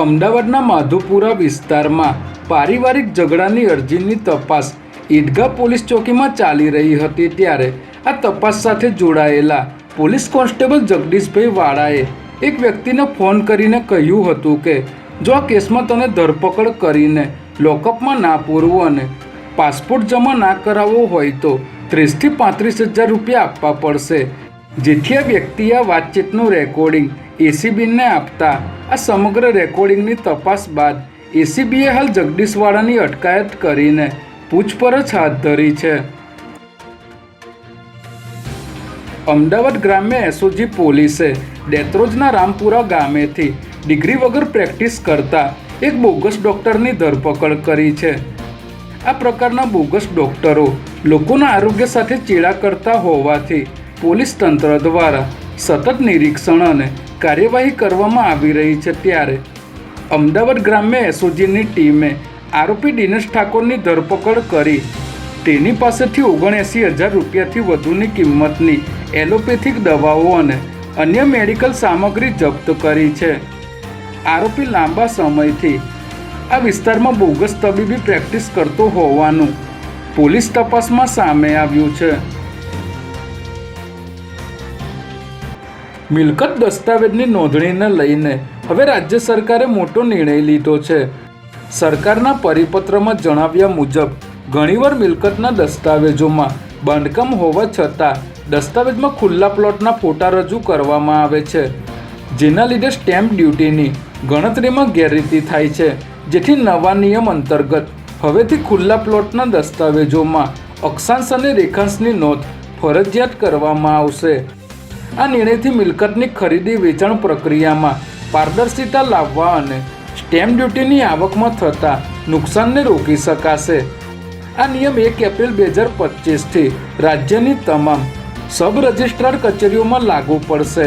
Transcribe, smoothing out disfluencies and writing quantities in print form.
અમદાવાદના માધુપુરા વિસ્તારમાં પારિવારિક ઝઘડાની અરજીની તપાસ ઈદગાહ પોલીસ ચોકીમાં ચાલી રહી હતી ત્યારે આ તપાસ સાથે જોડાયેલા પોલીસ કોન્સ્ટેબલ જગદીશભાઈ વાળાએ એક વ્યક્તિને ફોન કરીને કહ્યું હતું કે જો આ કેસમાં તને ધરપકડ કરીને લોકઅપમાં ના પૂરવું અને પાસપોર્ટ જમા ના કરાવવો હોય તો 30,000 થી 35,000 રૂપિયા આપવા પડશે। જેથી આ વ્યક્તિએ આ વાતચીતનું રેકોર્ડિંગ એસીબીને આપતા આ સમગ્ર રેકોર્ડિંગની તપાસ બાદ એસીબીએ હાલ જગદીશવાળાની અટકાયત કરીને પૂછપરછ હાથ ધરી છે। અમદાવાદ ગ્રામ્ય એસઓજી પોલીસે દેત્રોજના રામપુરા ગામેથી ડિગ્રી વગર પ્રેક્ટિસ કરતા એક બોગસ ડૉક્ટરની ધરપકડ કરી છે। આ પ્રકારના બોગસ ડૉક્ટરો લોકોના આરોગ્ય સાથે ચેડા કરતા હોવાથી પોલીસ તંત્ર દ્વારા સતત નિરીક્ષણ અને કાર્યવાહી કરવામાં આવી રહી છે। ત્યારે અમદાવાદ ગ્રામ્ય એસઓજીની ટીમે આરોપી દિનેશ ઠાકોરની ધરપકડ કરી તેની પાસેથી 79,000 રૂપિયાથી વધુની કિંમતની એલોપેથિક દવાઓ અને અન્ય મેડિકલ સામગ્રી જપ્ત કરી છે। આરોપી લાંબા સમયથી આ વિસ્તારમાં બોગસ તબીબી પ્રેક્ટિસ કરતો હોવાનું પોલીસ તપાસમાં સામે આવ્યું છે। મિલકત દસ્તાવેજની નોંધણીને લઈને હવે રાજ્ય સરકારે મોટો નિર્ણય લીધો છે। સરકારના પરિપત્રમાં જણાવ્યા મુજબ ઘણીવાર મિલકતના દસ્તાવેજોમાં બાંધકામ હોવા છતાં દસ્તાવેજમાં ખુલ્લા પ્લોટના ફોટા રજૂ કરવામાં આવે છે, જેના લીધે સ્ટેમ્પ ડ્યુટીની ગણતરીમાં ગેરરીતિ થાય છે। જેથી નવા નિયમ અંતર્ગત હવેથી ખુલ્લા પ્લોટના દસ્તાવેજોમાં અક્ષાંશ અને રેખાંશની નોંધ ફરજિયાત કરવામાં આવશે। આ નિર્ણયથી મિલકતની ખરીદી વેચાણ પ્રક્રિયામાં પારદર્શિતા લાવવા અને સ્ટેમ્પ ડ્યુટીની આવકમાં થતા નુકસાનને રોકી શકાશે। આ નિયમ 1 એપ્રિલ 2025થી રાજ્યની તમામ સબ રજિસ્ટ્રાર કચેરીઓમાં લાગુ પડશે।